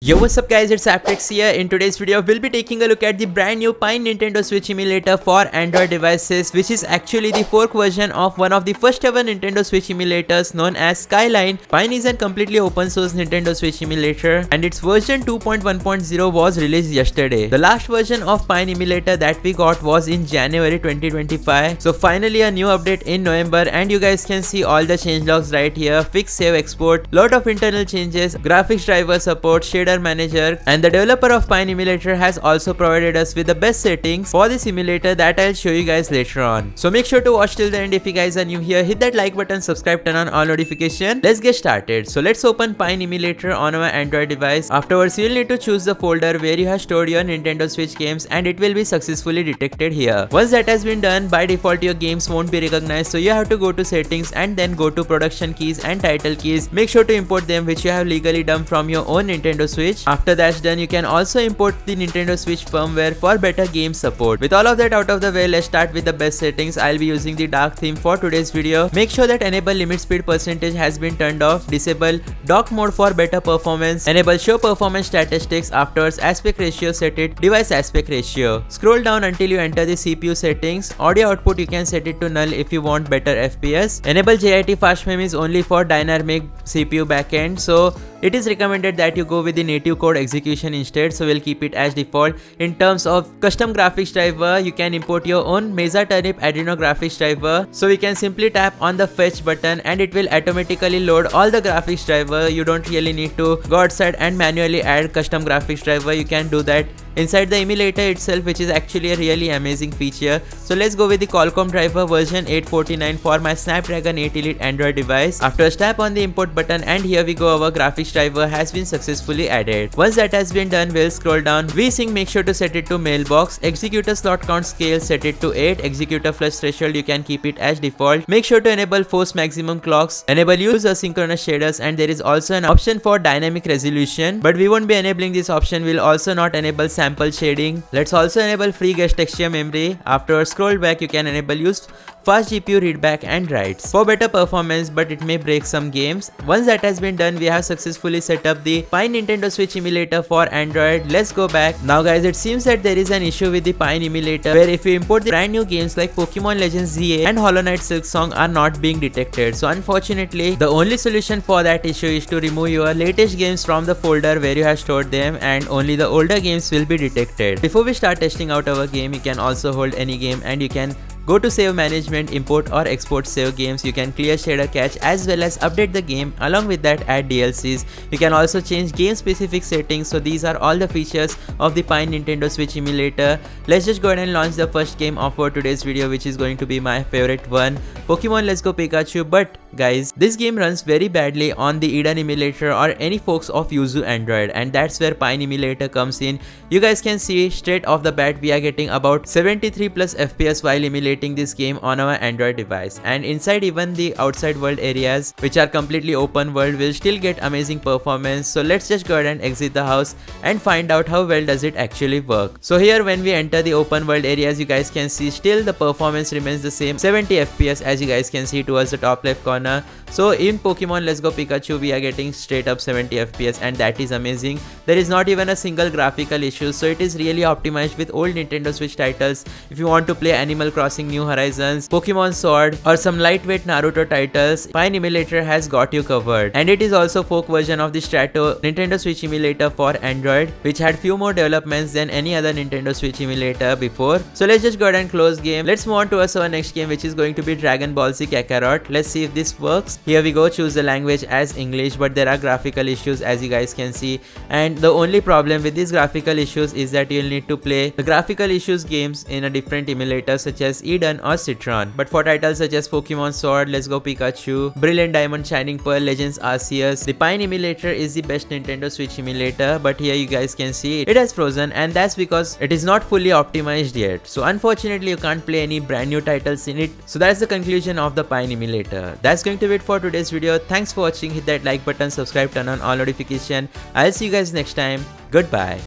Yo, what's up guys, it's ApTreX here. In today's video, we'll be taking a look at the brand new PINE Nintendo Switch emulator for Android devices, which is actually the fork version of one of the first ever Nintendo Switch emulators known as Skyline. PINE is a completely open source Nintendo Switch emulator and its version 2.1.0 was released yesterday. The last version of PINE emulator that we got was in January 2025. So finally a new update in November, and you guys can see all the changelogs right here. Fix save export, lot of internal changes, graphics driver support, shader manager, and the developer of PINE emulator has also provided us with the best settings for this emulator that I'll show you guys later on. So make sure to watch till the end. If you guys are new here, hit that like button, subscribe, turn on all notification. Let's get started. So let's open PINE emulator on our Android device. Afterwards, you'll need to choose the folder where you have stored your Nintendo Switch games, and it will be successfully detected here. Once that has been done, by default your games won't be recognized, so you have to go to settings and then go to production keys and title keys. Make sure to import them which you have legally done from your own Nintendo Switch. After that's done, you can also import the Nintendo Switch firmware for better game support. With all of that out of the way, let's start with the best settings. I'll be using the dark theme for today's video. Make sure that enable limit speed percentage has been turned off. Disable dock mode for better performance. Enable show performance statistics. Afterwards, aspect ratio, set it device aspect ratio. Scroll down until you enter the CPU settings. Audio output you can set it to null if you want better FPS. Enable JIT fast memories only for dynamic CPU backend. So it is recommended that you go with the native code execution instead, so we'll keep it as default. In terms of custom graphics driver, you can import your own Mesa Turnip Adreno graphics driver. So we can simply tap on the fetch button and it will automatically load all the graphics driver. You don't really need to go outside and manually add custom graphics driver. You can do that inside the emulator itself, which is actually a really amazing feature. So let's go with the Qualcomm driver version 849 for my Snapdragon 8 Elite Android device. After tap on the import button, and here we go, our graphics driver has been successfully added. Once that has been done, we'll scroll down. VSync, make sure to set it to mailbox. Executor slot count scale, set it to 8. Executor flush threshold, you can keep it as default. Make sure to enable force maximum clocks. Enable use asynchronous shaders, and there is also an option for dynamic resolution, but we won't be enabling this option. We'll also not enable sample shading. Let's also enable free guest texture memory. After scroll back, you can enable use fast GPU read back and writes for better performance, but it may break some games. Once that has been done, we have successfully set up the PINE Nintendo Switch emulator for Android. Let's go back. Now guys, it seems that there is an issue with the PINE emulator where if you import the brand new games like Pokemon Legends ZA and Hollow Knight Silksong are not being detected. So unfortunately, the only solution for that issue is to remove your latest games from the folder where you have stored them, and only the older games will be detected. Before we start testing out our game, you can also hold any game and you can go to save management, import or export save games. You can clear shader cache as well as update the game. Along with that, add DLCs. You can also change game specific settings. So these are all the features of the PINE Nintendo Switch emulator. Let's just go ahead and launch the first game of our today's video, which is going to be my favorite one, Pokemon Let's Go Pikachu. But guys, this game runs very badly on the Eden emulator or any folks of Yuzu Android, and that's where PINE emulator comes in. You guys can see straight off the bat we are getting about 73 plus FPS while emulating this game on our Android device, and inside even the outside world areas which are completely open world will still get amazing performance. So let's just go ahead and exit the house and find out how well does it actually work. So here when we enter the open world areas, you guys can see still the performance remains the same, 70 FPS as you guys can see towards the top left corner. So in Pokemon Let's Go Pikachu we are getting straight up 70 FPS, and that is amazing. There is not even a single graphical issue, so it is really optimized with old Nintendo Switch titles. If you want to play Animal Crossing New Horizons, Pokemon Sword, or some lightweight Naruto titles, PINE emulator has got you covered. And it is also fork version of the Strato Nintendo Switch emulator for Android, which had few more developments than any other Nintendo Switch emulator before. So let's just go ahead and close game. Let's move on to our next game, which is going to be Dragon Ball Z Kakarot. Let's see if this works. Here we go, choose the language as English, but there are graphical issues as you guys can see, and the only problem with these graphical issues is that you'll need to play the graphical issues games in a different emulator such as Eden or Citron. But for titles such as Pokemon Sword, Let's Go Pikachu, Brilliant Diamond, Shining Pearl, Legends Arceus, the PINE emulator is the best Nintendo Switch emulator. But here you guys can see it has frozen, and that's because it is not fully optimized yet. So unfortunately you can't play any brand new titles in it. So that's the conclusion of the PINE emulator. That's going to be it for today's video. Thanks for watching. Hit that like button, subscribe, turn on all notification. I'll see you guys next time. Goodbye.